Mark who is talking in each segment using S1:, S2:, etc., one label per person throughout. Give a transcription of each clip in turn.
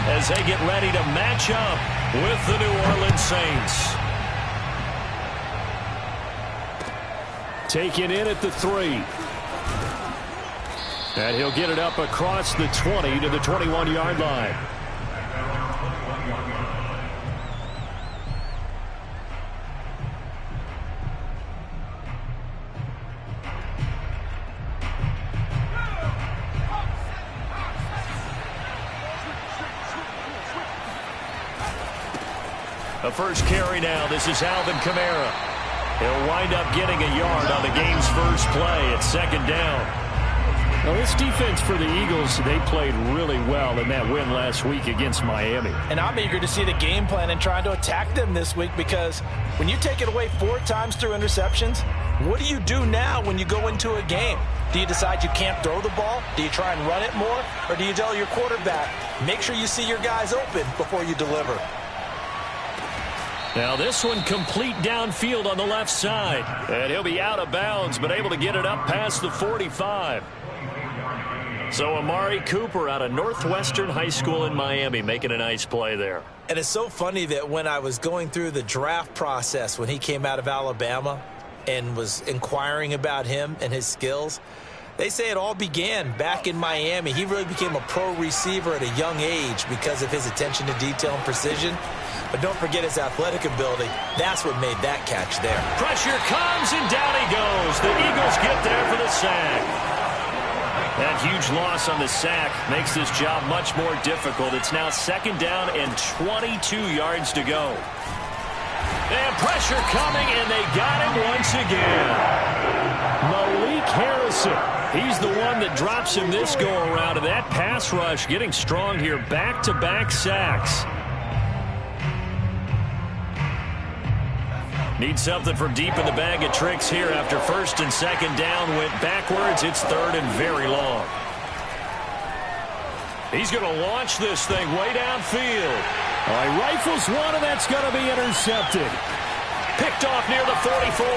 S1: as they get ready to match up with the New Orleans Saints. Taken in at the 3. And he'll get it up across the 20 to the 21-yard line. A first carry now. This is Alvin Kamara. He'll wind up getting a yard on the game's first play at second down. Well, this defense for the Eagles, they played really well in that win last week against Miami.
S2: And I'm eager to see the game plan and trying to attack them this week, because when you take it away 4 times through interceptions, what do you do now when you go into a game? Do you decide you can't throw the ball? Do you try and run it more? Or do you tell your quarterback, make sure you see your guys open before you deliver?
S1: Now this one complete downfield on the left side. And he'll be out of bounds, but able to get it up past the 45. So Amari Cooper out of Northwestern High School in Miami making a nice play there.
S2: And it's so funny that when I was going through the draft process when he came out of Alabama and was inquiring about him and his skills, they say it all began back in Miami. He really became a pro receiver at a young age because of his attention to detail and precision. But don't forget his athletic ability. That's what made that catch there.
S1: Pressure comes, and down he goes. The Eagles get there for the sack. That huge loss on the sack makes this job much more difficult. It's now second down and 22 yards to go. And pressure coming, and they got him once again. Malik Harrison. He's the one that drops him this go-around, and that pass rush getting strong here. Back-to-back sacks. Need something from deep in the bag of tricks here after first and second down went backwards. It's third and very long. He's going to launch this thing way downfield. He rifles one, and that's going to be intercepted. Picked off near the 44.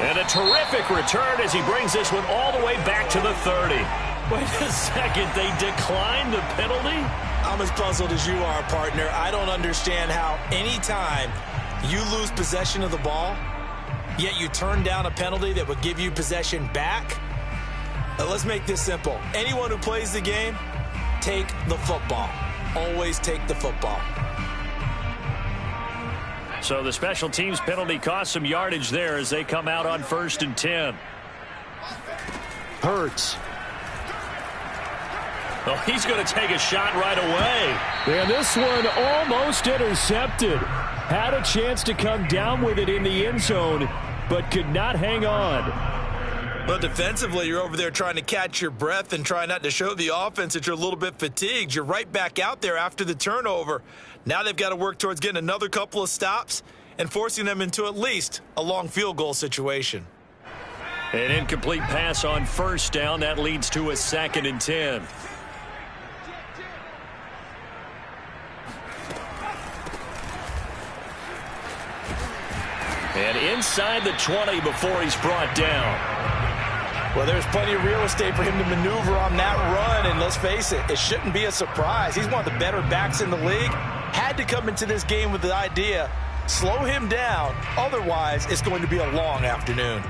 S1: And a terrific return as he brings this one all the way back to the 30. Wait a second, they declined the penalty?
S2: I'm as puzzled as you are, partner. I don't understand how any time you lose possession of the ball, yet you turn down a penalty that would give you possession back. Let's make this simple. Anyone who plays the game, take the football. Always take the football.
S1: So the special teams penalty cost some yardage there as they come out on first and 10. Hurts. Oh, he's going to take a shot right away. And this one almost intercepted. Had a chance to come down with it in the end zone, but could not hang on.
S2: But defensively, you're over there trying to catch your breath and try not to show the offense that you're a little bit fatigued. You're right back out there after the turnover. Now they've got to work towards getting another couple of stops and forcing them into at least a long field goal situation.
S1: An incomplete pass on first down. That leads to a second and 10. And inside the 20 before he's brought down.
S2: Well, there's plenty of real estate for him to maneuver on that run, and let's face it, it shouldn't be a surprise. He's one of the better backs in the league. Had to come into this game with the idea, slow him down, otherwise it's going to be a long afternoon.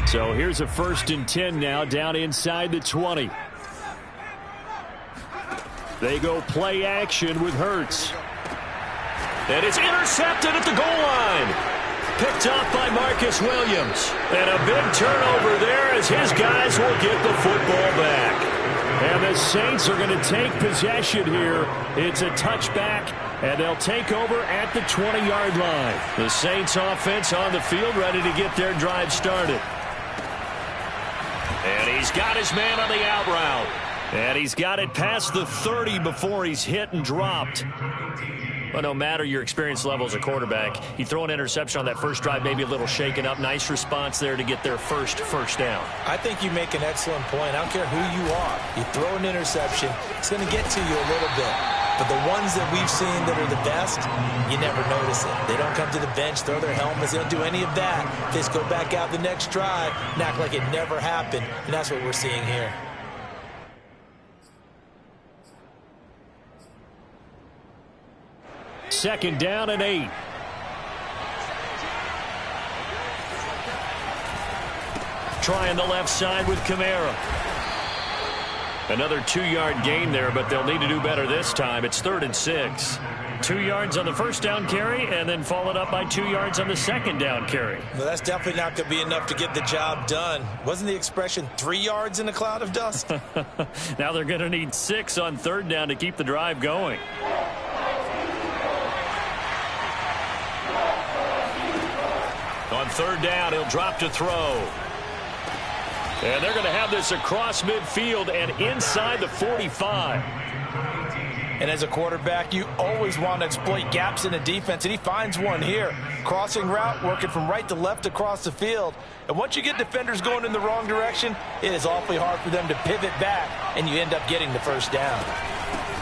S1: So here's a first and 10 now, down inside the 20. They go play action with Hurts. And it's intercepted at the goal line. Picked off by Marcus Williams. And a big turnover there as his guys will get the football back. And the Saints are going to take possession here. It's a touchback, and they'll take over at the 20-yard line. The Saints offense on the field ready to get their drive started. And he's got his man on the out route. And he's got it past the 30 before he's hit and dropped. But no matter your experience level as a quarterback, you throw an interception on that first drive, maybe a little shaken up. Nice response there to get their first down.
S2: I think you make an excellent point. I don't care who you are. You throw an interception, it's going to get to you a little bit. But the ones that we've seen that are the best, you never notice it. They don't come to the bench, throw their helmets. They don't do any of that. They just go back out the next drive and act like it never happened. And that's what we're seeing here.
S1: Second down and 8. Trying the left side with Kamara. Another 2-yard gain there, but they'll need to do better this time. It's 3rd and 6. 2 yards on the first down carry, and then followed up by 2 yards on the second down carry.
S2: Well, that's definitely not going to be enough to get the job done. Wasn't the expression 3 yards in a cloud of dust?
S1: Now they're going to need 6 on 3rd down to keep the drive going. On 3rd down, he'll drop to throw. And they're going to have this across midfield and inside the 45.
S2: And as a quarterback, you always want to exploit gaps in the defense, and he finds one here. Crossing route, working from right to left across the field. And once you get defenders going in the wrong direction, it is awfully hard for them to pivot back, and you end up getting the first down.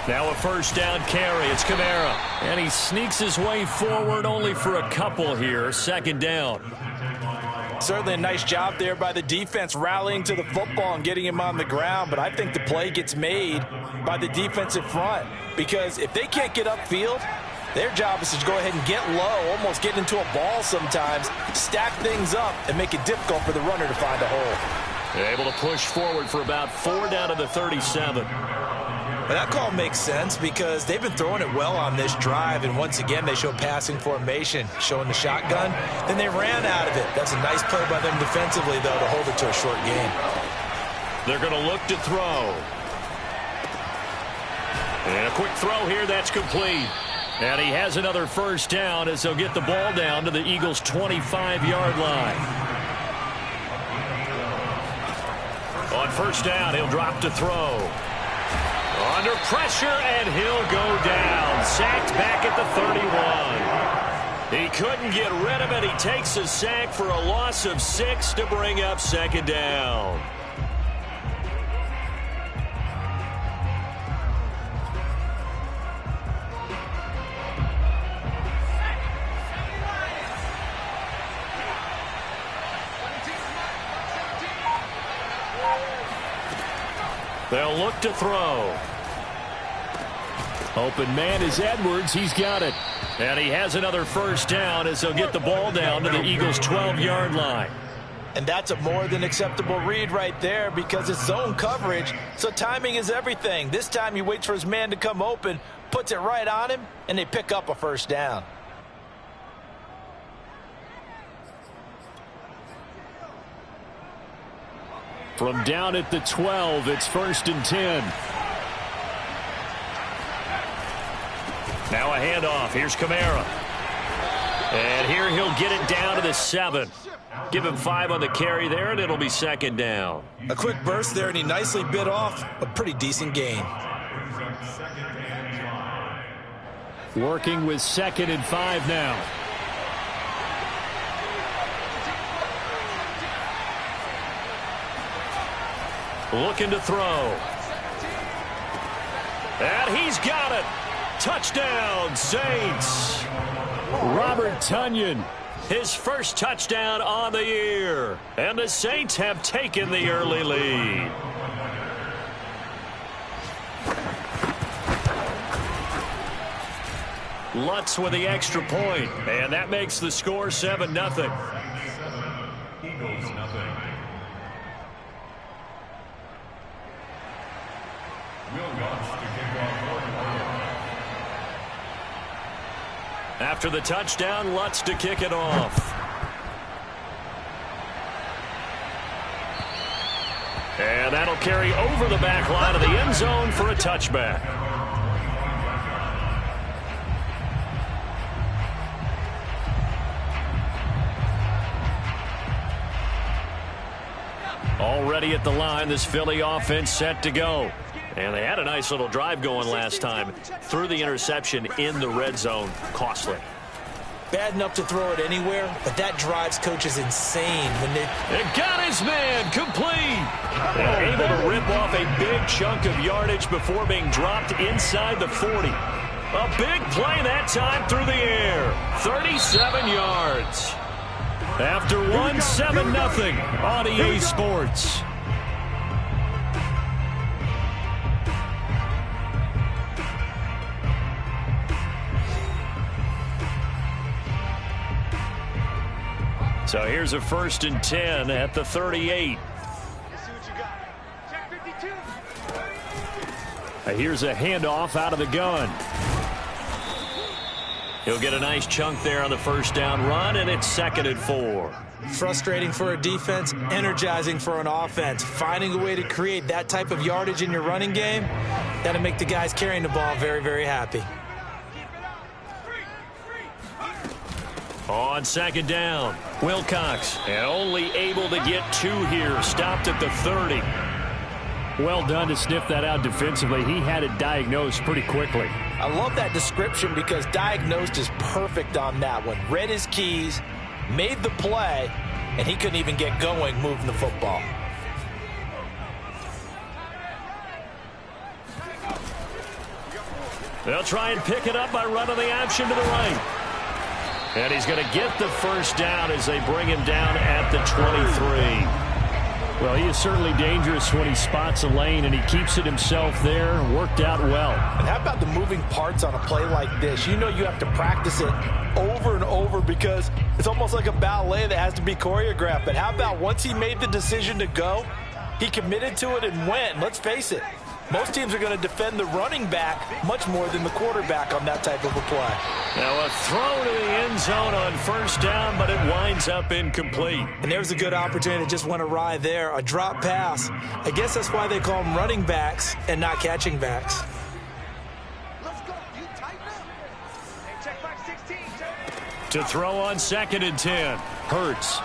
S1: Now a first down carry. It's Kamara. And he sneaks his way forward only for a couple here. 2nd down.
S2: Certainly a nice job there by the defense rallying to the football and getting him on the ground, but I think the play gets made by the defensive front because if they can't get upfield, their job is to go ahead and get low, almost get into a ball sometimes, stack things up, and make it difficult for the runner to find a hole.
S1: They're able to push forward for about 4 down to the 37.
S2: But that call makes sense because they've been throwing it well on this drive, and once again they show passing formation, showing the shotgun. Then they ran out of it. That's a nice play by them defensively, though, to hold it to a short game.
S1: They're going to look to throw. And a quick throw here, that's complete. And he has another first down as they'll get the ball down to the Eagles' 25-yard line. On first down, he'll drop to throw. Under pressure, and he'll go down. Sacked back at the 31. He couldn't get rid of it. He takes a sack for a loss of 6 to bring up 2nd down. They'll look to throw. Open man is Edwards. He's got it. And he has another first down as they'll get the ball down to the Eagles' 12-yard line.
S2: And that's a more than acceptable read right there because it's zone coverage, so timing is everything. This time he waits for his man to come open, puts it right on him, and they pick up a first down.
S1: From down at the 12, it's 1st and 10. Now a handoff. Here's Kamara. And here he'll get it down to the 7. Give him 5 on the carry there, and it'll be 2nd down.
S2: A quick burst there, and he nicely bit off a pretty decent gain.
S1: Working with 2nd and 5 now. Looking to throw. And he's got it. Touchdown, Saints. Robert Tonyan, his first touchdown on the year. And the Saints have taken the early lead. Lutz with the extra point, and that makes the score 7-0.
S3: Eagles nothing.
S1: After the touchdown, Lutz to kick it off. And that'll carry over the back line of the end zone for a touchback. Already at the line, this Philly offense set to go. And they had a nice little drive going last time. Threw the interception in the red zone. Costly.
S2: Bad enough to throw it anywhere, but that drives coaches insane when they...
S1: It got his man complete. And able to rip off a big chunk of yardage before being dropped inside the 40. A big play that time through the air. 37 yards. After one, 7-0 on EA Sports. So here's a 1st and 10 at the 38. Here's a handoff out of the gun. He'll get a nice chunk there on the 1st down run, and it's 2nd and 4.
S2: Frustrating for a defense, energizing for an offense. Finding a way to create that type of yardage in your running game, that'll make the guys carrying the ball very, very happy.
S1: On 2nd down, Wilcox, and only able to get 2 here. Stopped at the 30.
S3: Well done to sniff that out defensively. He had it diagnosed pretty quickly.
S2: I love that description because diagnosed is perfect on that one. Read his keys, made the play, and he couldn't even get going moving the football.
S1: They'll try and pick it up by running the option to the right. And he's going to get the 1st down as they bring him down at the 23.
S3: Well, he is certainly dangerous when he spots a lane, and he keeps it himself there. Worked out well.
S2: And how about the moving parts on a play like this? You know you have to practice it over and over because it's almost like a ballet that has to be choreographed. But how about once he made the decision to go, he committed to it and went. Let's face it, most teams are going to defend the running back much more than the quarterback on that type of a play.
S1: Now a throw to the end zone on 1st down, but it winds up incomplete.
S2: And there's a good opportunity that just went awry there. A drop pass. I guess that's why they call them running backs and not catching backs.
S4: Let's go. You tighten up. Hey, check back 16.
S1: To throw on 2nd and 10. Hurts.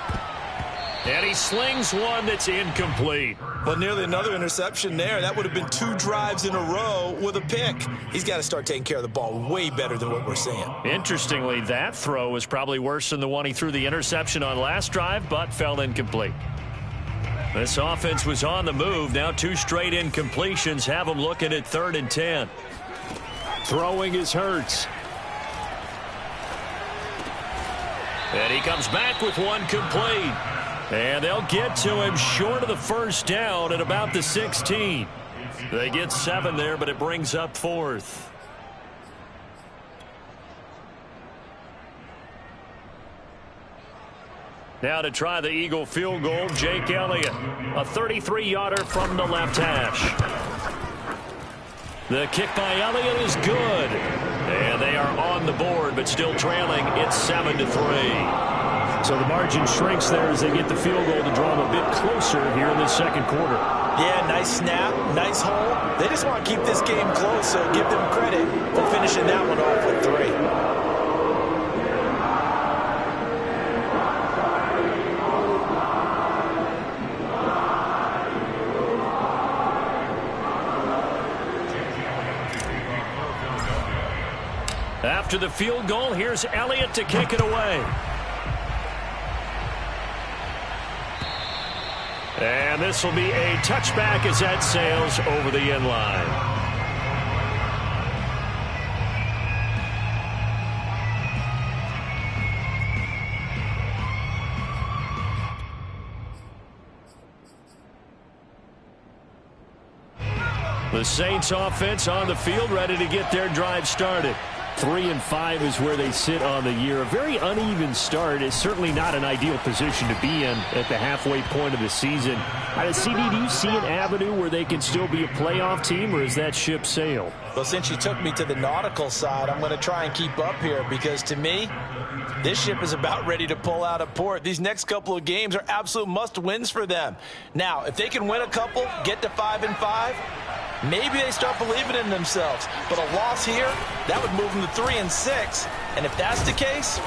S1: And he slings one that's incomplete.
S2: Well, nearly another interception there. That would have been 2 drives in a row with a pick. He's got to start taking care of the ball way better than what we're seeing.
S1: Interestingly, that throw was probably worse than the one he threw the interception on last drive, but fell incomplete. This offense was on the move. Now 2 straight incompletions have them looking at 3rd and 10.
S3: Throwing is Hurts.
S1: And he comes back with one complete. And they'll get to him short of the 1st down at about the 16. They get 7 there, but it brings up 4th. Now to try the Eagle field goal, Jake Elliott. A 33-yarder from the left hash. The kick by Elliott is good. And they are on the board, but still trailing. It's 7-3.
S3: So the margin shrinks there as they get the field goal to draw them a bit closer here in the 2nd quarter.
S2: Yeah, nice snap, nice hole. They just want to keep this game close, so give them credit for finishing that one off with 3.
S1: After the field goal, here's Elliott to kick it away. And this will be a touchback as that sails over the end line. The Saints offense on the field, ready to get their drive started.
S3: 3-5 is where they sit on the year. A very uneven start is certainly not an ideal position to be in at the halfway point of the season. CD, do you see an avenue where they can still be a playoff team, or is that ship sailed?
S2: Well, since you took me to the nautical side, I'm going to try and keep up here because to me, this ship is about ready to pull out of port. These next couple of games are absolute must-wins for them. Now, if they can win a couple, get to 5-5, maybe they start believing in themselves. But a loss here, that would move them to 3-6. And if that's the case,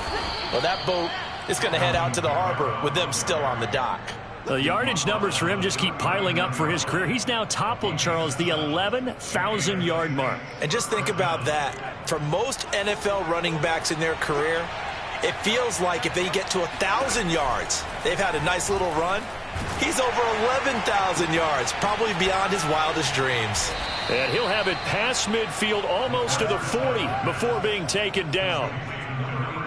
S2: well, that boat is going to head out to the harbor with them still on the dock.
S1: The yardage numbers for him just keep piling up for his career. He's now toppled, Charles, the 11,000-yard mark.
S2: And just think about that. For most NFL running backs in their career, it feels like if they get to 1,000 yards, they've had a nice little run. He's over 11,000 yards, probably beyond his wildest dreams.
S1: And he'll have it past midfield almost to the 40 before being taken down.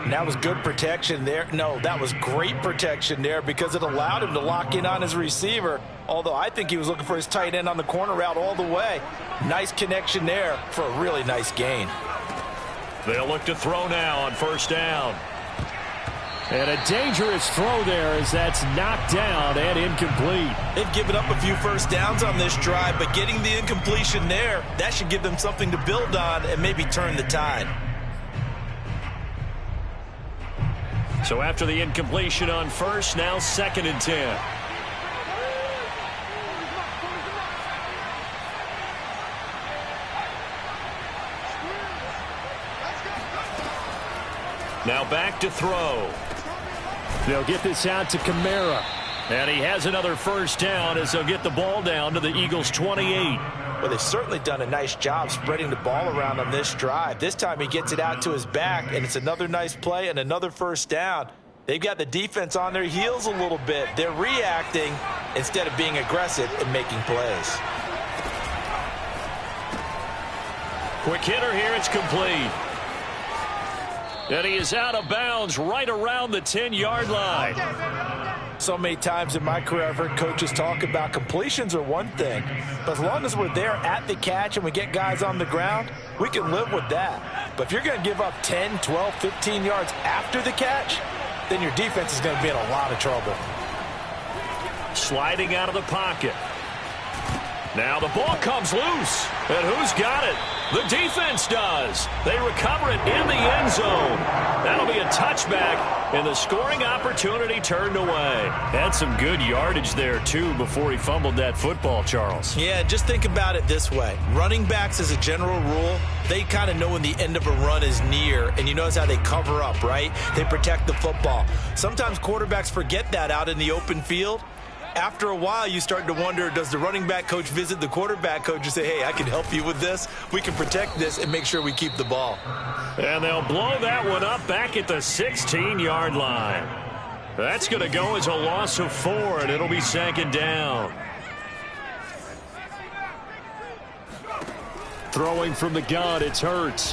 S2: And that was good protection there. No, that was great protection there because it allowed him to lock in on his receiver. Although I think he was looking for his tight end on the corner route all the way. Nice connection there for a really nice gain.
S1: They'll look to throw now on first down.
S3: And a dangerous throw there as that's knocked down and incomplete.
S2: They've given up a few first downs on this drive, but getting the incompletion there, that should give them something to build on and maybe turn the tide.
S1: So after the incompletion on first, now 2nd and 10. Now back to throw.
S3: They'll get this out to Kamara.
S1: And he has another first down as they'll get the ball down to the Eagles' 28.
S2: Well, they've certainly done a nice job spreading the ball around on this drive. This time he gets it out to his back, and it's another nice play and another first down. They've got the defense on their heels a little bit. They're reacting instead of being aggressive and making plays.
S1: Quick hitter here, it's complete. And he is out of bounds right around the 10-yard line.
S2: So many times in my career I've heard coaches talk about completions are one thing, but as long as we're there at the catch and we get guys on the ground, we can live with that. But if you're going to give up 10, 12, 15 yards after the catch, then your defense is going to be in a lot of trouble.
S1: Sliding out of the pocket. Now the ball comes loose. And who's got it? The defense does. They recover it in the end zone. That'll be a touchback, and the scoring opportunity turned away. Had some good yardage there, too, before he fumbled that football, Charles.
S2: Yeah, just think about it this way. Running backs, as a general rule, they kind of know when the end of a run is near, and you notice how they cover up, right? They protect the football. Sometimes quarterbacks forget that out in the open field. After a while, you start to wonder, does the running back coach visit the quarterback coach and say, hey, I can help you with this. We can protect this and make sure we keep the ball.
S1: And they'll blow that one up back at the 16-yard line. That's going to go as a loss of 4, and it'll be 2nd down.
S3: Throwing from the gun, it's Hurts.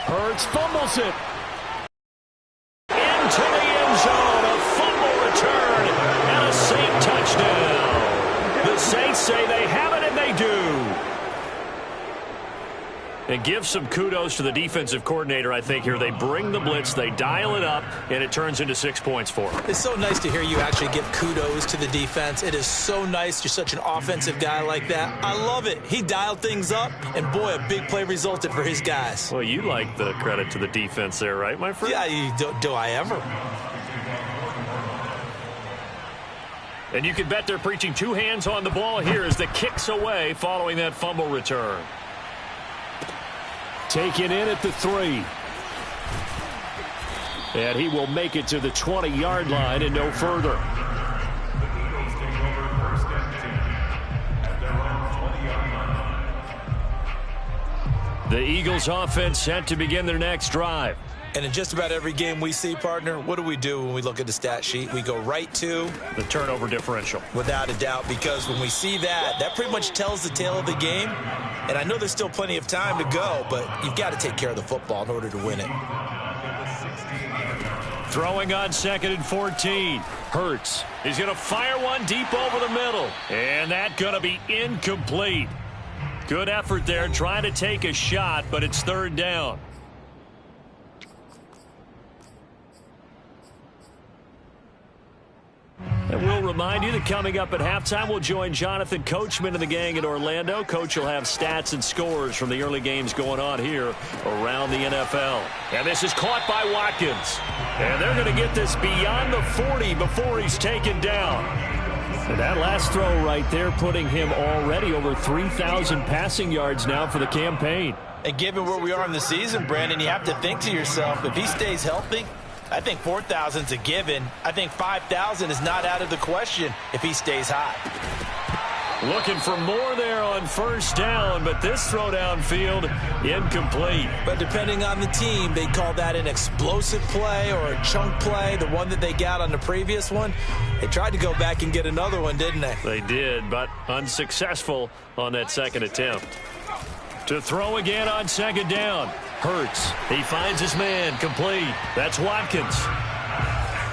S3: Hurts fumbles it.
S1: Into the end zone. Return and a Saint touchdown. The Saints say they have it, and they do. And give some kudos to the defensive coordinator, I think, here. They bring the blitz, they dial it up, and it turns into 6 points for them.
S2: It's so nice to hear you actually give kudos to the defense. It is so nice. You're such an offensive guy like that. I love it. He dialed things up, and boy, a big play resulted for his guys.
S1: Well, you like the credit to the defense there, right, my friend?
S2: Yeah, do I ever?
S1: And you can bet they're preaching 2 hands on the ball here as the kick's away following that fumble return.
S3: Taken in at the 3. And he will make it to the 20-yard line and no further. The Eagles offense set to begin their next drive.
S2: And in just about every game we see, partner, what do we do when we look at the stat sheet? We go right to
S1: the turnover differential.
S2: Without a doubt, because when we see that, that pretty much tells the tale of the game. And I know there's still plenty of time to go, but you've got to take care of the football in order to win it.
S1: Throwing on 2nd and 14.
S3: Hurts.
S1: He's going to fire one deep over the middle. And that's going to be incomplete. Good effort there trying to take a shot, but it's 3rd down. And we'll remind you that coming up at halftime, we'll join Jonathan Coachman and the gang in Orlando. Coach will have stats and scores from the early games going on here around the NFL. And this is caught by Watkins. And they're going to get this beyond the 40 before he's taken down.
S3: And that last throw right there putting him already over 3,000 passing yards now for the campaign.
S2: And given where we are in the season, Brandon, you have to think to yourself, if he stays healthy, I think 4,000 is a given. I think 5,000 is not out of the question if he stays hot.
S1: Looking for more there on first down, but this throw downfield incomplete.
S2: But depending on the team, they call that an explosive play or a chunk play. The one that they got on the previous one, they tried to go back and get another one, didn't they?
S1: They did, but unsuccessful on that second attempt. To throw again on second down. Hurts. He finds his man. Complete. That's Watkins.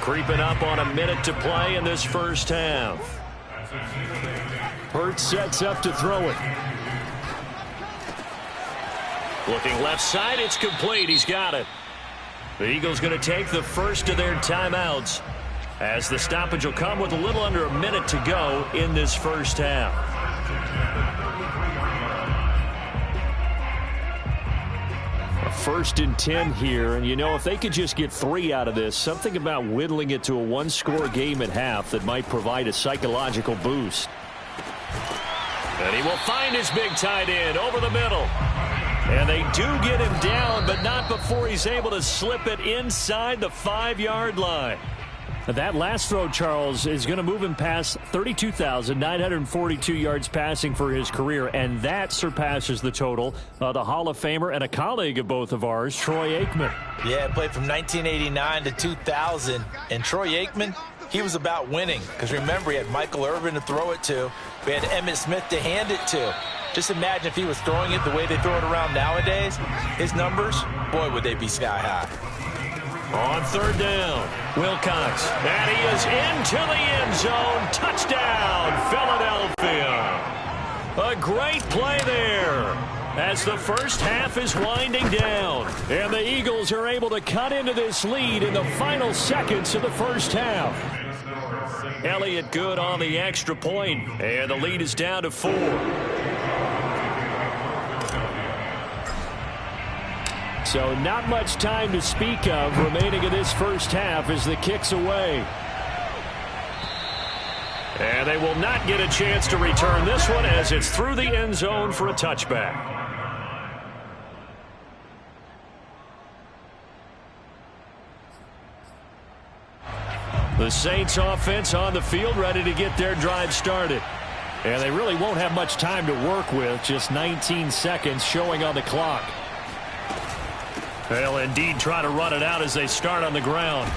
S1: Creeping up on a minute to play in this first half.
S3: Hurts sets up to throw it.
S1: Looking left side, it's complete. He's got it. The Eagles going to take the first of their timeouts as the stoppage will come with a little under a minute to go in this first half.
S3: A 1st and 10 here, and you know, if they could just get 3 out of this, something about whittling it to a one-score game at half that might provide a psychological boost.
S1: And he will find his big tight end over the middle. And they do get him down, but not before he's able to slip it inside the 5-yard line.
S3: That last throw, Charles, is going to move him past 32,942 yards passing for his career, and that surpasses the total of the Hall of Famer and a colleague of both of ours, Troy Aikman.
S2: Yeah, played from 1989 to 2000, and Troy Aikman, he was about winning, because remember, he had Michael Irvin to throw it to. We had Emmitt Smith to hand it to. Just imagine if he was throwing it the way they throw it around nowadays. His numbers, boy, would they be sky high.
S1: On third down, Wilcox. And he is into the end zone. Touchdown, Philadelphia. A great play there as the first half is winding down. And the Eagles are able to cut into this lead in the final seconds of the first half. Elliott good on the extra point, and the lead is down to 4.
S3: So not much time to speak of remaining in this first half as the kick's away.
S1: And they will not get a chance to return this one as it's through the end zone for a touchback. The Saints offense on the field ready to get their drive started.
S3: And they really won't have much time to work with, just 19 seconds showing on the clock.
S1: They'll indeed try to run it out as they start on the ground.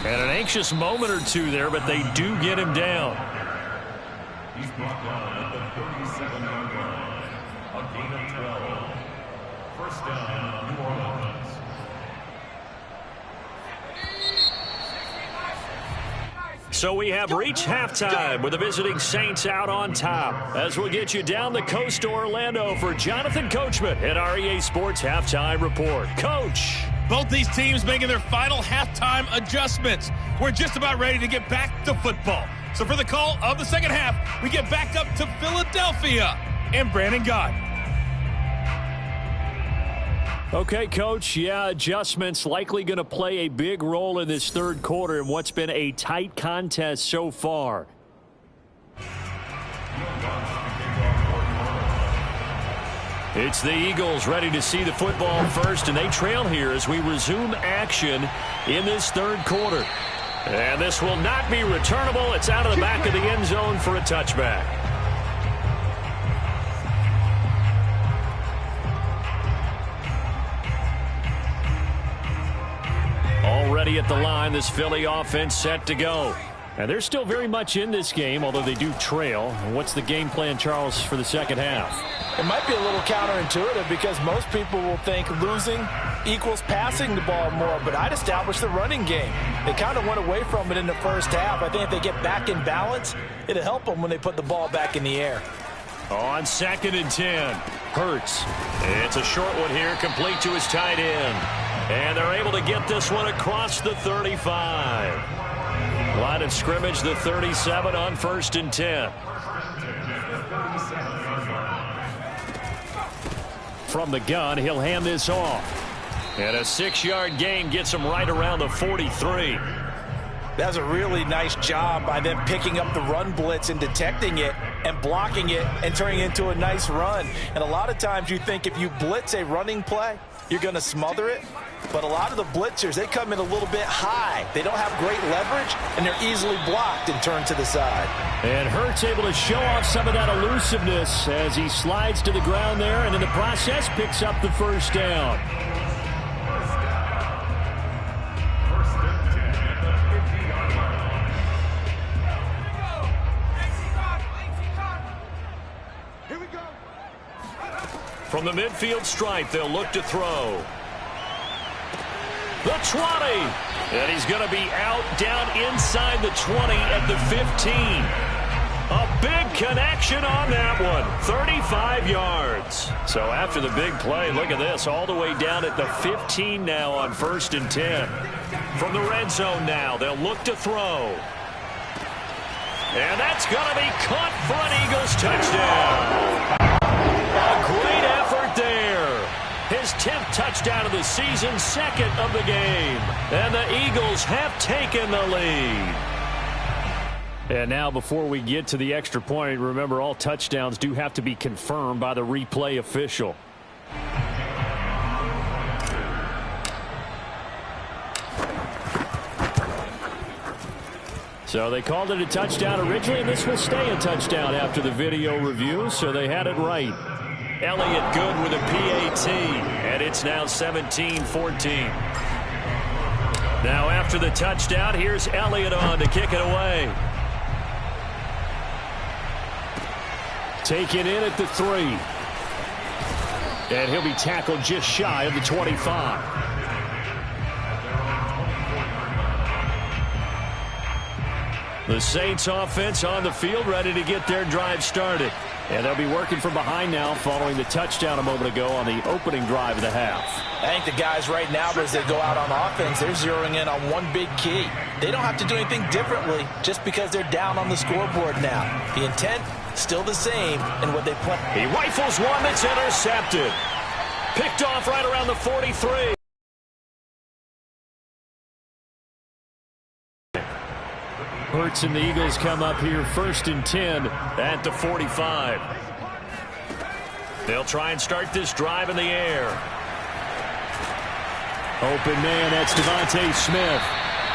S1: And an anxious moment or two there, but they do get him down.
S5: He's brought down at the 37-yard line. A gain of 12. First down, New Orleans.
S1: So we have reached halftime with the visiting Saints out on top. As we'll get you down the coast to Orlando for Jonathan Coachman at our EA Sports Halftime Report. Coach.
S6: Both these teams making their final halftime adjustments. We're just about ready to get back to football. So for the call of the second half, we get back up to Philadelphia and Brandon Gott.
S3: Okay, Coach, yeah, adjustments likely going to play a big role in this third quarter in what's been a tight contest so far.
S1: It's the Eagles ready to see the football first, and they trail here as we resume action in this third quarter. And this will not be returnable. It's out of the back of the end zone for a touchback. Already at the line, this Philly offense set to go. And they're still very much in this game, although they do trail. And what's the game plan, Charles, for the second half?
S2: It might be a little counterintuitive because most people will think losing equals passing the ball more, but I'd establish the running game. They kind of went away from it in the first half. I think if they get back in balance, it'll help them when they put the ball back in the air.
S1: On 2nd and 10, Hurts. It's a short one here, complete to his tight end. And they're able to get this one across the 35. Line of scrimmage, the 37 on 1st and 10. From the gun, he'll hand this off. And a 6-yard gain gets him right around the 43.
S2: That's a really nice job by them picking up the run blitz and detecting it and blocking it and turning it into a nice run. And a lot of times you think if you blitz a running play, you're going to smother it. But a lot of the blitzers, they come in a little bit high. They don't have great leverage, and they're easily blocked and turned to the side.
S3: And Hurts able to show off some of that elusiveness as he slides to the ground there, and in the process picks up the first down.
S1: From the midfield stripe, they'll look to throw. The 20. And he's going to be out down inside the 20 at the 15. A big connection on that one. 35 yards. So after the big play, look at this. All the way down at the 15 now on 1st and 10. From the red zone now, they'll look to throw. And that's going to be caught for an Eagles touchdown. A great effort there. His 10th touchdown of the season, 2nd of the game. And the Eagles have taken the lead.
S3: And now before we get to the extra point, remember all touchdowns do have to be confirmed by the replay official. So they called it a touchdown originally, and this will stay a touchdown after the video review, so they had it right.
S1: Elliott good with a PAT, and it's now 17-14. Now after the touchdown, here's Elliott on to kick it away.
S3: Taken in at the 3. And he'll be tackled just shy of the 25.
S1: The Saints offense on the field, ready to get their drive started.
S3: And they'll be working from behind now following the touchdown a moment ago on the opening drive of the half.
S2: I think the guys right now, as they go out on offense, they're zeroing in on one big key. They don't have to do anything differently just because they're down on the scoreboard now. The intent, still the same in what they play.
S1: He rifles one that's intercepted. Picked off right around the 43.
S3: Hurts and the Eagles come up here 1st and 10
S1: at the 45. They'll try and start this drive in the air.
S3: Open man, that's Devontae Smith.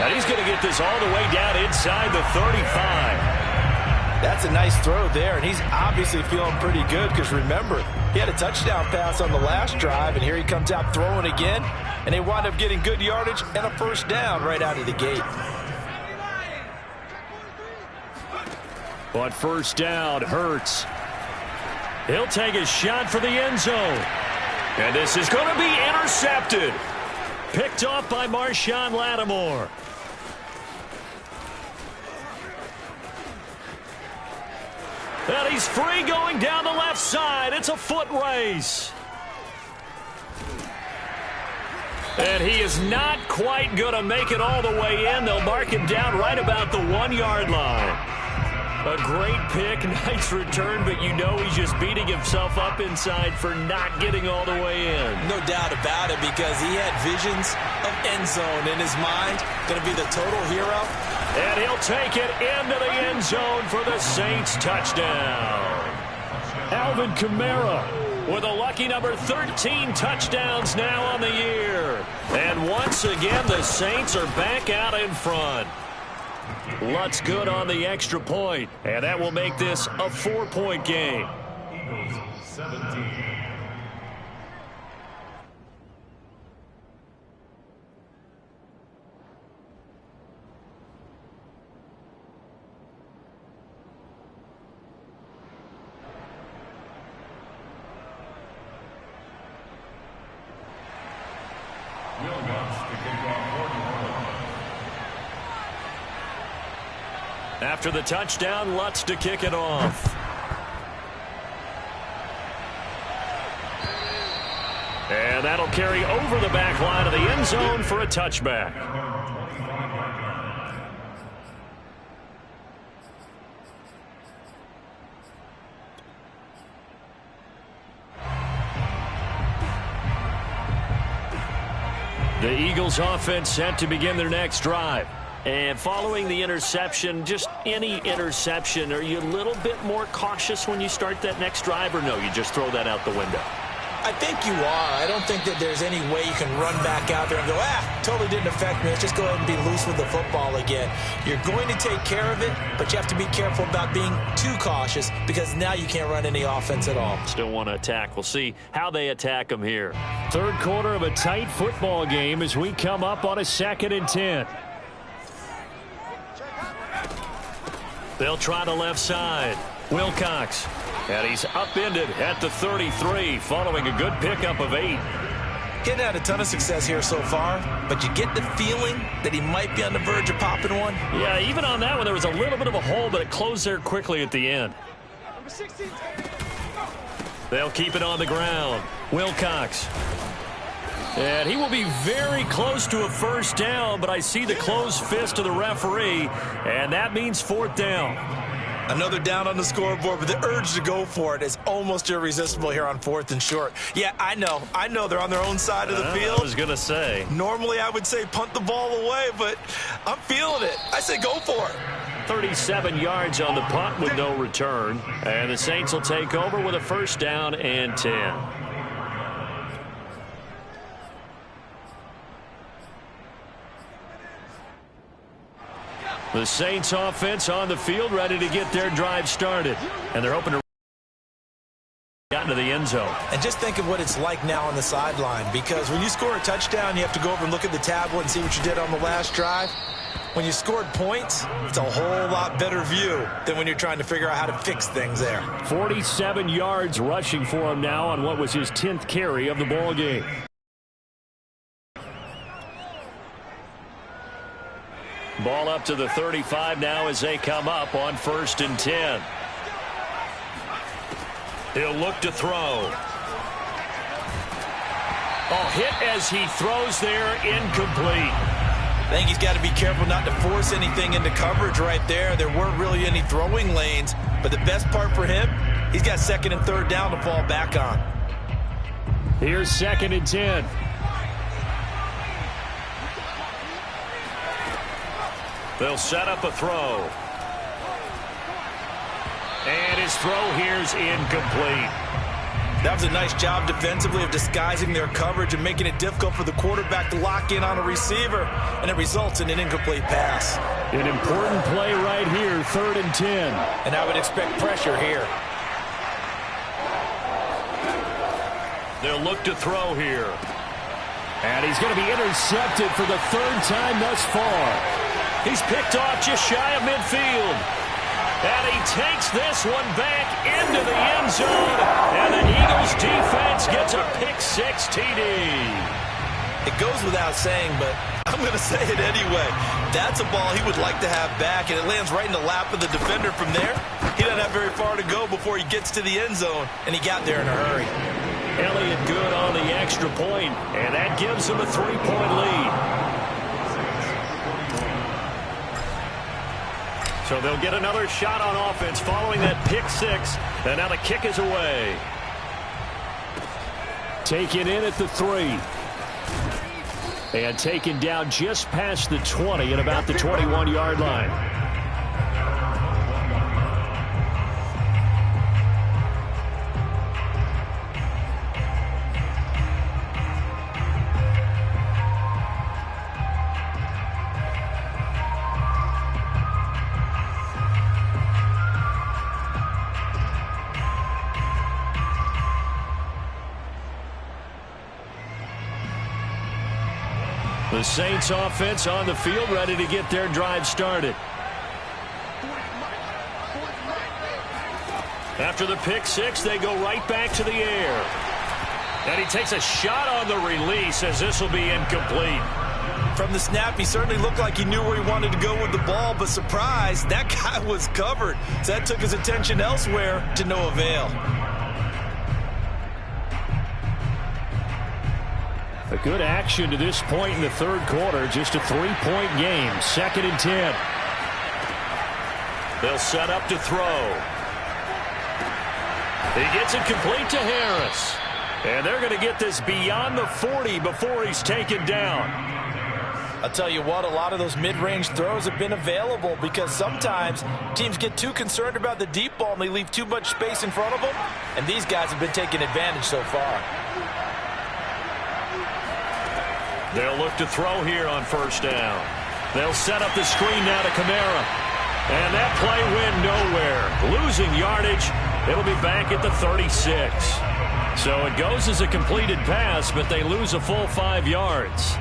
S1: And he's going to get this all the way down inside the 35.
S2: That's a nice throw there, and he's obviously feeling pretty good because remember, he had a touchdown pass on the last drive, and here he comes out throwing again, and they wind up getting good yardage and a first down right out of the gate.
S3: On first down, Hurts.
S1: He'll take a shot for the end zone. And this is going to be intercepted. Picked off by Marshawn Lattimore. And he's free going down the left side. It's a foot race. And he is not quite going to make it all the way in. They'll mark him down right about the 1-yard line. A great pick, nice return, but you know he's just beating himself up inside for not getting all the way in.
S2: No doubt about it, because he had visions of end zone in his mind. Going to be the total hero.
S1: And he'll take it into the end zone for the Saints touchdown.
S3: Alvin Kamara
S1: with a lucky number 13 touchdowns now on the year. And once again, the Saints are back out in front. Lutz good on the extra point, and that will make this a 4-point game.
S5: Eagles 17.
S1: After the touchdown, Lutz to kick it off. And that'll carry over the back line of the end zone for a touchback. The Eagles offense set to begin their next drive. And following the interception, just any interception, are you a little bit more cautious when you start that next drive, or no, you just throw that out the window?
S2: I think you are. I don't think that there's any way you can run back out there and go, totally didn't affect me. Let's just go ahead and be loose with the football again. You're going to take care of it, but you have to be careful about being too cautious because now you can't run any offense at all.
S1: Still want to attack. We'll see how they attack them here.
S3: Third quarter of a tight football game as we come up on a 2nd and 10.
S1: They'll try the left side. Wilcox. And he's upended at the 33 following a good pickup of 8.
S2: Getting had a ton of success here so far, but you get the feeling that he might be on the verge of popping one.
S1: Yeah, even on that one, there was a little bit of a hole, but it closed there quickly at the end. They'll keep it on the ground. Wilcox. And he will be very close to a first down, but I see the closed fist of the referee, and that means 4th down.
S2: Another down on the scoreboard, but the urge to go for it is almost irresistible here on 4th and short. Yeah, I know they're on their own side of the field.
S1: I was going to say.
S2: Normally I would say punt the ball away, but I'm feeling it. I say go for it.
S1: 37 yards on the punt with no return. And the Saints will take over with a 1st down and 10. The Saints offense on the field ready to get their drive started. And they're hoping to get into the end zone.
S2: And just think of what it's like now on the sideline, because when you score a touchdown, you have to go over and look at the tablet and see what you did on the last drive. When you scored points, it's a whole lot better view than when you're trying to figure out how to fix things there.
S3: 47 yards rushing for him now on what was his 10th carry of the ball game.
S1: Ball up to the 35 now as they come up on 1st and 10. He'll look to throw. Hit as he throws there, incomplete.
S2: I think he's got to be careful not to force anything into coverage right there. There weren't really any throwing lanes, but the best part for him, he's got 2nd and 3rd down to fall back on.
S3: Here's 2nd and 10.
S1: They'll set up a throw. And his throw here's incomplete.
S2: That was a nice job defensively of disguising their coverage and making it difficult for the quarterback to lock in on a receiver, and it results in an incomplete pass.
S3: An important play right here, 3rd and 10.
S2: And I would expect pressure here.
S1: They'll look to throw here.
S3: And he's going to be intercepted for the 3rd time thus far.
S1: He's picked off just shy of midfield. And he takes this one back into the end zone. And the Eagles defense gets a pick-6 TD.
S2: It goes without saying, but I'm going to say it anyway. That's a ball he would like to have back, and it lands right in the lap of the defender from there. He doesn't have very far to go before he gets to the end zone, and he got there in a hurry.
S1: Elliott good on the extra point, and that gives him a 3-point lead. So they'll get another shot on offense following that pick-6, and now the kick is away.
S3: Taken in at the 3. And taken down just past the 20 at about the 21-yard line.
S1: The Saints offense on the field ready to get their drive started. After the pick-6, they go right back to the air. And he takes a shot on the release as this will be incomplete.
S2: From the snap, he certainly looked like he knew where he wanted to go with the ball, but surprise, that guy was covered. So that took his attention elsewhere to no avail.
S3: A good action to this point in the 3rd quarter. Just a 3-point game. 2nd and 10.
S1: They'll set up to throw. He gets it complete to Harris. And they're going to get this beyond the 40 before he's taken down.
S2: I'll tell you what, a lot of those mid-range throws have been available because sometimes teams get too concerned about the deep ball and they leave too much space in front of them, and these guys have been taking advantage so far.
S1: They'll look to throw here on first down. They'll set up the screen now to Kamara. And that play went nowhere. Losing yardage. It'll be back at the 36. So it goes as a completed pass, but they lose a full 5 yards.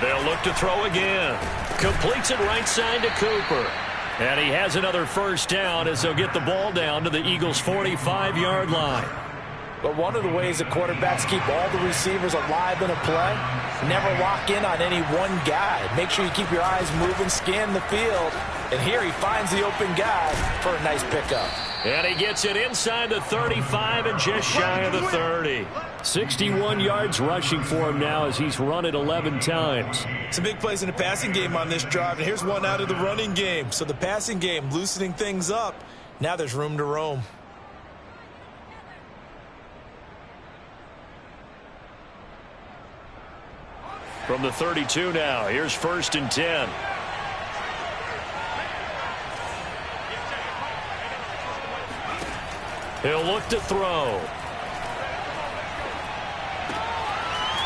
S1: They'll look to throw again. Completes it right side to Cooper. And he has another first down as they'll get the ball down to the Eagles' 45-yard line.
S2: But one of the ways the quarterbacks keep all the receivers alive in a play, never lock in on any one guy. Make sure you keep your eyes moving, scan the field. And here he finds the open guy for a nice pickup.
S1: And he gets it inside the 35 and just shy of the 30.
S3: 61 yards rushing for him now as he's run it 11 times.
S2: Some big plays in the passing game on this drive, and here's one out of the running game. So the passing game loosening things up. Now there's room to roam.
S1: From the 32 now, here's 1st and 10. He'll look to throw.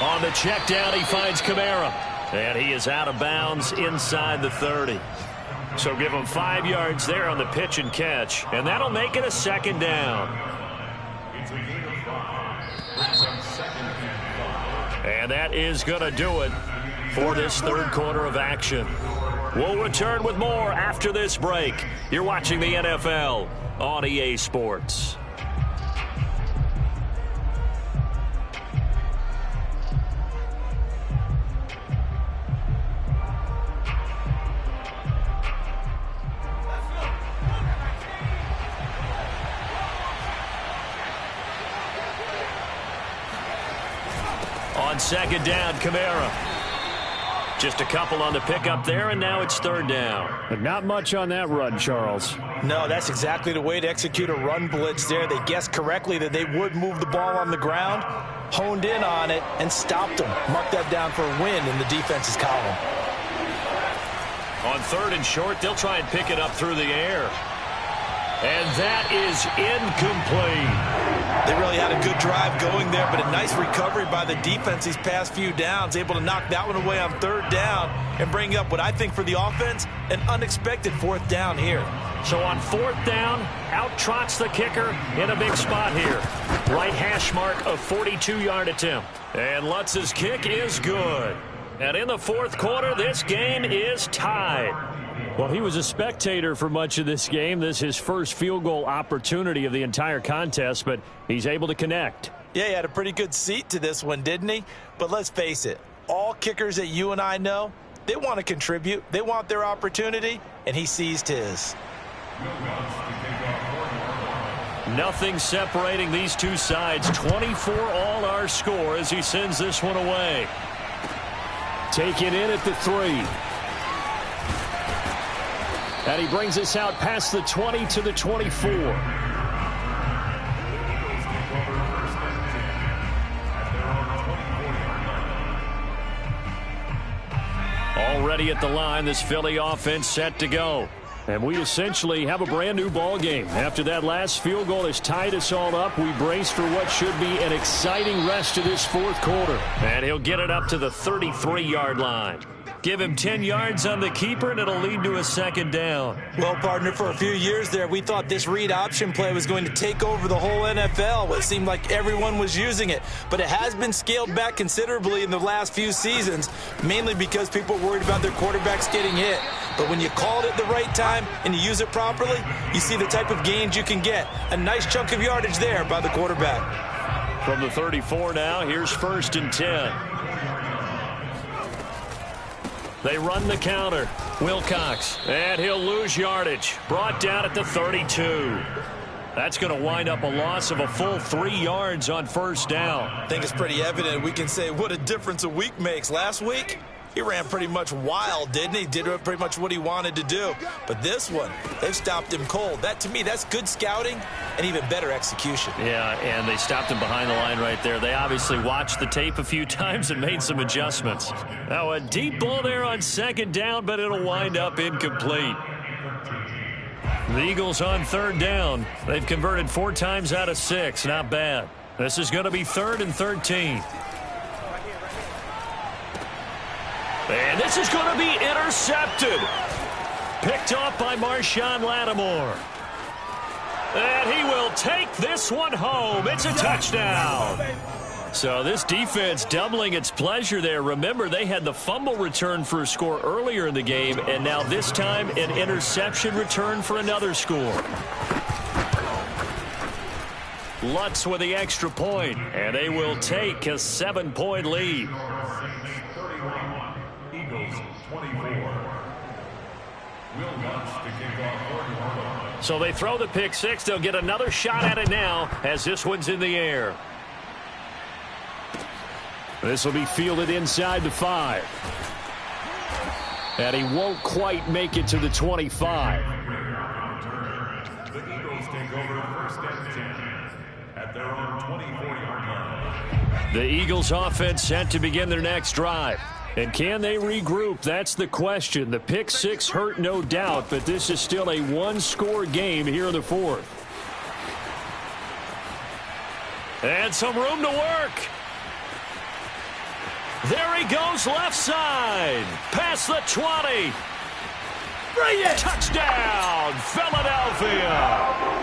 S1: On the check down, he finds Kamara. And he is out of bounds inside the 30. So give him 5 yards there on the pitch and catch. And that'll make it a 2nd down. And that is going to do it for this 3rd quarter of action. We'll return with more after this break. You're watching the NFL on EA Sports. On 2nd down, Kamara. Just a couple on the pickup there, and now it's 3rd down.
S3: But not much on that run, Charles.
S2: No, that's exactly the way to execute a run blitz there. They guessed correctly that they would move the ball on the ground, honed in on it, and stopped them. Mark that down for a win in the defense's column.
S1: On 3rd and short, they'll try and pick it up through the air. And that is incomplete.
S2: They really had a good drive going there, but a nice recovery by the defense these past few downs, able to knock that one away on 3rd down and bring up what I think for the offense, an unexpected 4th down here.
S1: So on 4th down, out trots the kicker in a big spot here. Right hash mark, a 42-yard attempt. And Lutz's kick is good. And in the 4th quarter, this game is tied.
S3: Well, he was a spectator for much of this game. This is his first field goal opportunity of the entire contest, but he's able to connect.
S2: Yeah, he had a pretty good seat to this one, didn't he? But let's face it, all kickers that you and I know, they want to contribute. They want their opportunity, and he seized his.
S1: Nothing separating these two sides. 24 all our score as he sends this one away.
S3: Taken in at the 3. And he brings us out past the 20 to the 24.
S1: Already at the line, this Philly offense set to go.
S3: And we essentially have a brand new ball game. After that last field goal has tied us all up, we brace for what should be an exciting rest of this 4th quarter.
S1: And he'll get it up to the 33-yard line. Give him 10 yards on the keeper, and it'll lead to a 2nd down.
S2: Well, partner, for a few years there, we thought this read option play was going to take over the whole NFL. It seemed like everyone was using it. But it has been scaled back considerably in the last few seasons, mainly because people are worried about their quarterbacks getting hit. But when you call it at the right time and you use it properly, you see the type of gains you can get. A nice chunk of yardage there by the quarterback.
S1: From the 34 now, here's 1st and 10. They run the counter. Wilcox. And he'll lose yardage. Brought down at the 32. That's going to wind up a loss of a full 3 yards on 1st down.
S2: I think it's pretty evident. We can say what a difference a week makes. Last week, He ran pretty much wild, didn't he? Did pretty much what he wanted to do. But this one, they've stopped him cold. That, to me, that's good scouting and even better execution.
S1: Yeah, and they stopped him behind the line right there. They obviously watched the tape a few times and made some adjustments. Now, a deep ball there on second down, but it'll wind up incomplete. The Eagles on third down. They've converted 4 times out of 6. Not bad. This is going to be 3rd and 13. And this is going to be intercepted. Picked off by Marshawn Lattimore. And he will take this one home. It's a touchdown. So this defense doubling its pleasure there. Remember, they had the fumble return for a score earlier in the game, and now this time an interception return for another score. Lutz with the extra point, and they will take a 7-point lead. So they throw the pick six. They'll get another shot at it now as this one's in the air. This will be fielded inside the 5. And he won't quite make it to the 25.
S5: The Eagles take over 1st and 10 at their own 24-yard line.
S1: The Eagles offense set to begin their next drive. And can they regroup? That's the question. The pick six hurt, no doubt, but this is still a one-score game here in the 4th. And some room to work. There he goes, left side. Past the 20. Bring it! Touchdown, Philadelphia.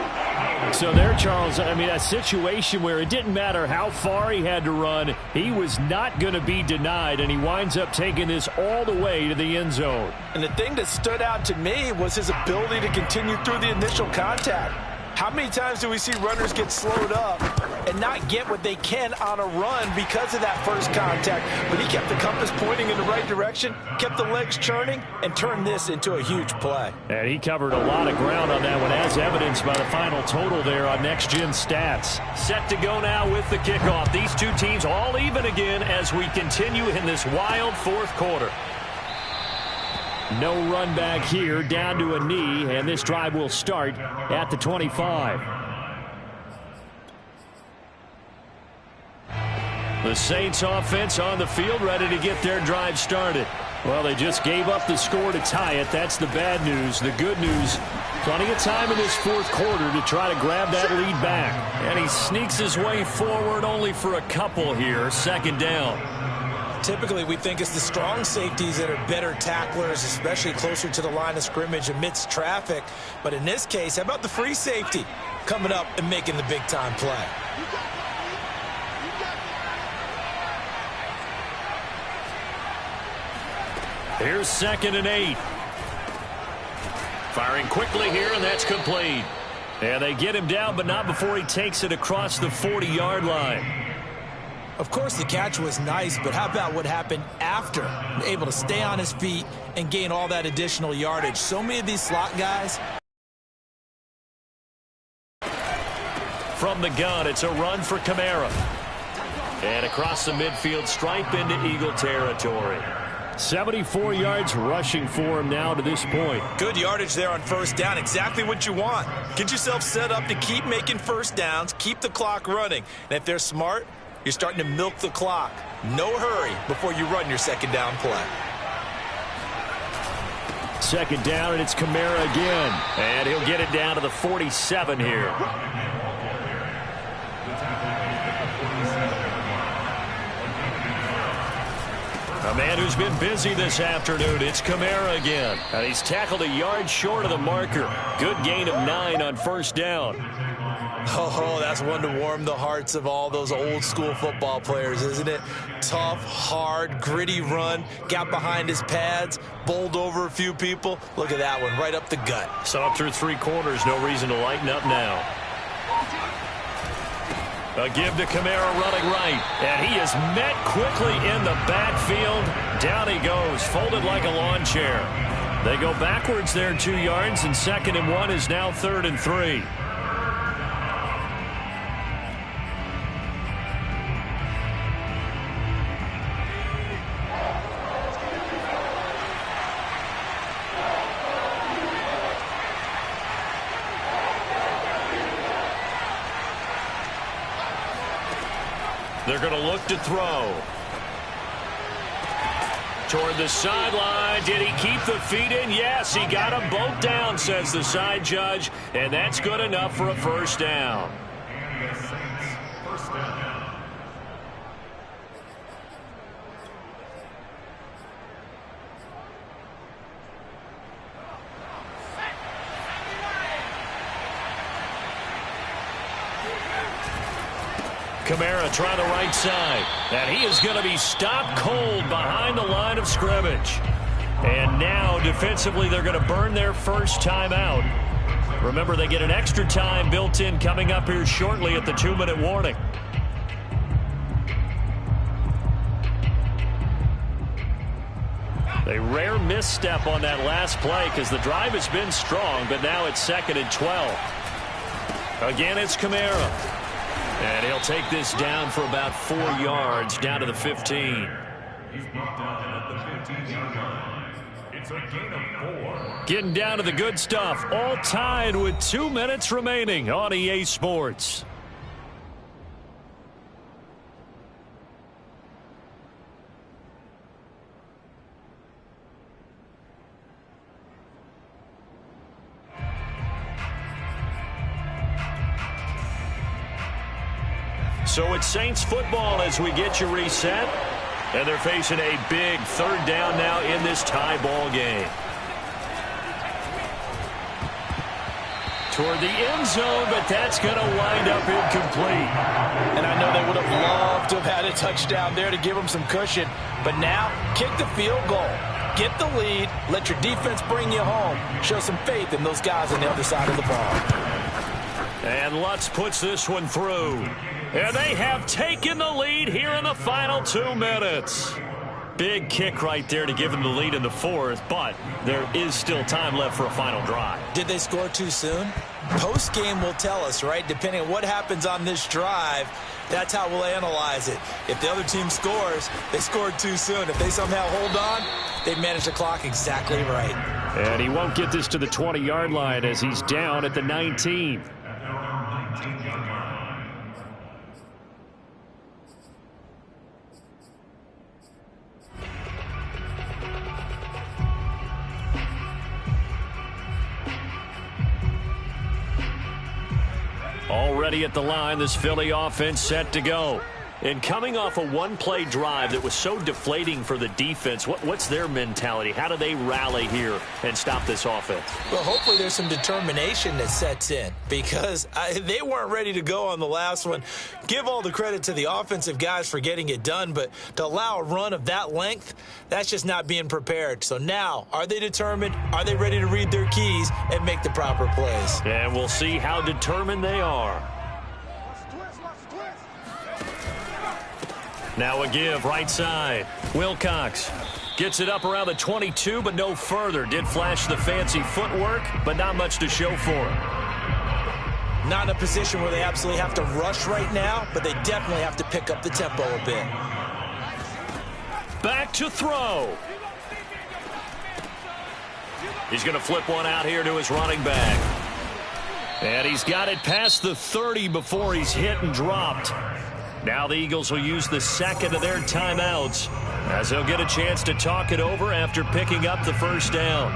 S1: So there, Charles, I mean, a situation where it didn't matter how far he had to run, he was not going to be denied, and he winds up taking this all the way to the end zone.
S2: And the thing that stood out to me was his ability to continue through the initial contact. How many times do we see runners get slowed up and not get what they can on a run because of that first contact? But he kept the compass pointing in the right direction, kept the legs churning, and turned this into a huge play.
S1: And he covered a lot of ground on that one, as evidenced by the final total there on Next Gen Stats. Set to go now with the kickoff. These two teams all even again as we continue in this wild 4th quarter.
S3: No run back here, down to a knee, and this drive will start at the 25.
S1: The Saints offense on the field, ready to get their drive started.
S3: Well, they just gave up the score to tie it. That's the bad news. The good news, plenty of time in this 4th quarter to try to grab that lead back.
S1: And he sneaks his way forward only for a couple here. 2nd down.
S2: Typically, we think it's the strong safeties that are better tacklers, especially closer to the line of scrimmage amidst traffic. But in this case, how about the free safety coming up and making the big-time play?
S1: Here's 2nd and 8. Firing quickly here, and that's complete. And they get him down, but not before he takes it across the 40-yard line.
S2: Of course, the catch was nice, but how about what happened after? Able to stay on his feet and gain all that additional yardage. So many of these slot guys.
S1: From the gun, it's a run for Kamara. And across the midfield stripe into Eagle territory.
S3: 74 yards rushing for him now to this point.
S2: Good yardage there on 1st down. Exactly what you want. Get yourself set up to keep making 1st downs, keep the clock running. And if they're smart, you're starting to milk the clock. No hurry before you run your 2nd down play.
S3: 2nd down, and it's Kamara again.
S1: And he'll get it down to the 47 here. A man who's been busy this afternoon, it's Kamara again. And he's tackled a yard short of the marker. Good gain of 9 on 1st down.
S2: Oh, that's one to warm the hearts of all those old-school football players, isn't it? Tough, hard, gritty run. Got behind his pads, bowled over a few people. Look at that one, right up the gut.
S1: So up through 3 quarters, no reason to lighten up now. A give to Kamara running right. And he is met quickly in the backfield. Down he goes, folded like a lawn chair. They go backwards there 2 yards, and 2nd and 1 is now 3rd and 3. They're going to look to throw. Toward the sideline. Did he keep the feet in? Yes, he got them both down, says the side judge. And that's good enough for a first down.
S5: And the Saints, first down.
S1: Kamara trying the right side. And he is going to be stopped cold behind the line of scrimmage. And now, defensively, they're going to burn their first timeout. Remember, they get an extra time built in coming up here shortly at the 2-minute warning. A rare misstep on that last play because the drive has been strong, but now it's 2nd and 12. Again, it's Kamara. And he'll take this down for about 4 yards, down to the 15.
S5: He's brought down at the 15-yard line. It's a gain of 4.
S1: Getting down to the good stuff, all tied with 2 minutes remaining on EA Sports. So it's Saints football as we get you reset. And they're facing a big 3rd down now in this tie ball game. Toward the end zone, but that's going to wind up incomplete.
S2: And I know they would have loved to have had a touchdown there to give them some cushion. But now, kick the field goal. Get the lead. Let your defense bring you home. Show some faith in those guys on the other side of the ball.
S1: And Lutz puts this one through. And they have taken the lead here in the final 2 minutes. Big kick right there to give them the lead in the 4th, but there is still time left for a final drive.
S2: Did they score too soon? Post-game will tell us, right? Depending on what happens on this drive, that's how we'll analyze it. If the other team scores, they scored too soon. If they somehow hold on, they've managed the clock exactly right.
S3: And he won't get this to the 20-yard line as he's down at the 19.
S5: At their own 19-yard line.
S1: Already at the line, this Philly offense set to go. And coming off a one-play drive that was so deflating for the defense, what's their mentality? How do they rally here and stop this offense?
S2: Well, hopefully there's some determination that sets in because they weren't ready to go on the last one. Give all the credit to the offensive guys for getting it done, but to allow a run of that length, that's just not being prepared. So now, are they determined? Are they ready to read their keys and make the proper plays?
S1: And we'll see how determined they are. Now a give, right side. Wilcox gets it up around the 22, but no further. Did flash the fancy footwork, but not much to show for it.
S2: Not in a position where they absolutely have to rush right now, but they definitely have to pick up the tempo a bit.
S1: Back to throw. He's going to flip one out here to his running back. And he's got it past the 30 before he's hit and dropped. Now the Eagles will use the second of their timeouts as they'll get a chance to talk it over after picking up the first down.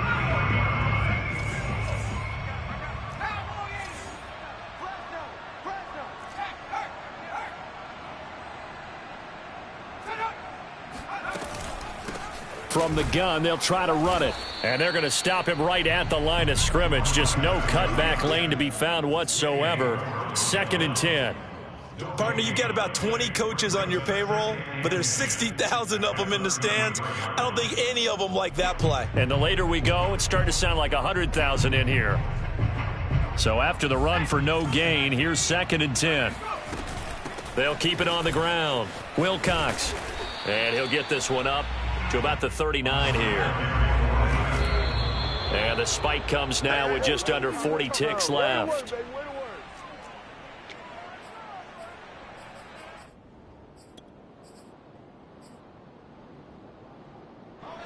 S1: From the gun, they'll try to run it. And they're going to stop him right at the line of scrimmage. Just no cutback lane to be found whatsoever. 2nd and 10.
S2: Partner, you've got about 20 coaches on your payroll, but there's 60,000 of them in the stands. I don't think any of them like that play.
S1: And the later we go, it's starting to sound like 100,000 in here. So after the run for no gain, here's 2nd and 10. They'll keep it on the ground. Wilcox. And he'll get this one up to about the 39 here. And the spike comes now with just under 40 ticks left.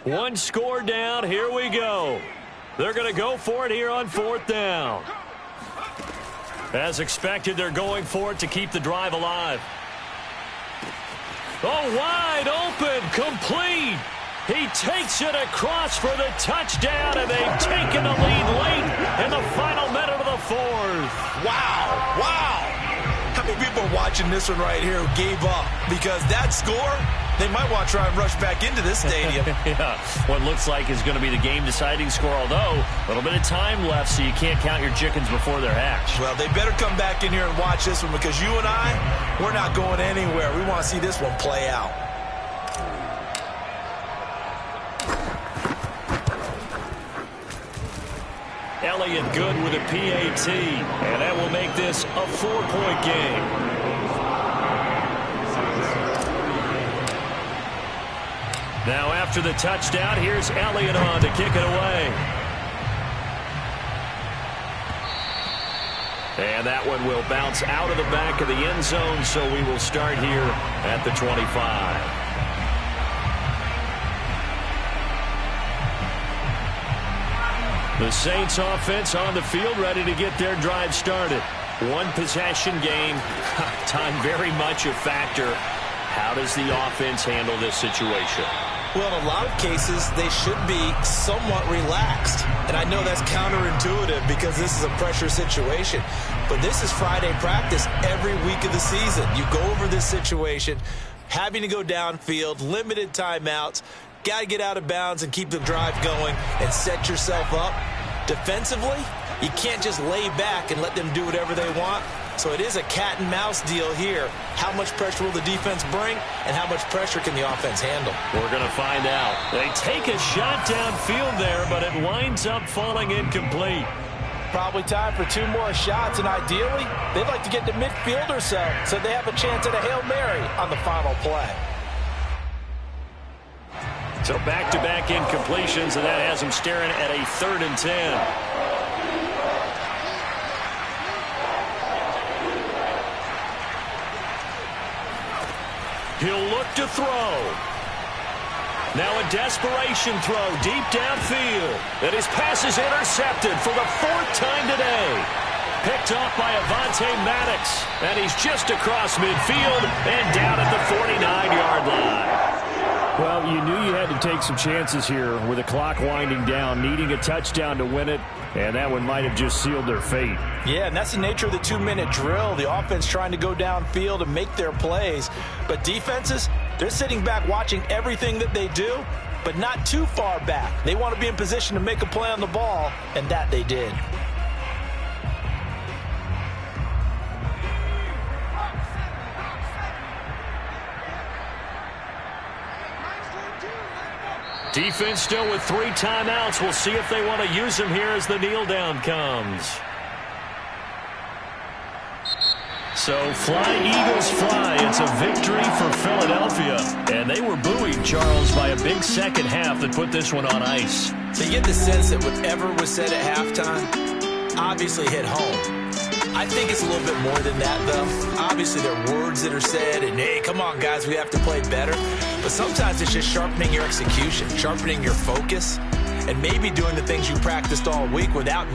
S1: One score down. Here we go. They're going to go for it here on 4th down. As expected, they're going for it to keep the drive alive. Oh, wide open, complete. He takes it across for the touchdown, and they've taken the lead late in the final minute of the fourth.
S2: Wow, wow. How many people are watching this one right here who gave up? Because that score, they might want to try and rush back into this stadium.
S1: Yeah, what looks like is going to be the game-deciding score, although a little bit of time left, so you can't count your chickens before they're hatched.
S2: Well, they better come back in here and watch this one, because you and I, we're not going anywhere. We want to see this one play out.
S1: Elliott good with a PAT, and that will make this a 4-point game. Now after the touchdown, here's Elliott on to kick it away. And that one will bounce out of the back of the end zone, so we will start here at the 25. The Saints offense on the field, ready to get their drive started. One possession game, time very much a factor. How does the offense handle this situation?
S2: Well, in a lot of cases, they should be somewhat relaxed. And I know that's counterintuitive because this is a pressure situation. But this is Friday practice every week of the season. You go over this situation, having to go downfield, limited timeouts, got to get out of bounds and keep the drive going and set yourself up. Defensively, you can't just lay back and let them do whatever they want. So it is a cat and mouse deal here. How much pressure will the defense bring, and how much pressure can the offense handle?
S1: We're going to find out. They take a shot downfield there, but it winds up falling incomplete.
S2: Probably time for 2 more shots, and ideally, they'd like to get to midfield or so they have a chance at a Hail Mary on the final play.
S1: So back-to-back incompletions, and that has him staring at a 3rd and 10. He'll look to throw. Now a desperation throw deep downfield. And his pass is intercepted for the 4th time today. Picked off by Avonte Maddox. And he's just across midfield and down at the 49-yard line.
S3: Well, you knew you had to take some chances here with the clock winding down, needing a touchdown to win it, and that one might have just sealed their fate.
S2: Yeah, and that's the nature of the 2-minute drill. The offense trying to go downfield and make their plays. But defenses, they're sitting back watching everything that they do, but not too far back. They want to be in position to make a play on the ball, and that they did.
S1: Defense still with 3 timeouts. We'll see if they want to use them here as the kneel down comes. So fly, Eagles fly. It's a victory for Philadelphia. And they were buoyed, Charles, by a big second half that put this one on ice.
S2: So you get the sense that whatever was said at halftime obviously hit home. I think it's a little bit more than that, though. Obviously, there are words that are said, and, hey, come on, guys, we have to play better. But sometimes it's just sharpening your execution, sharpening your focus, and maybe doing the things you practiced all week without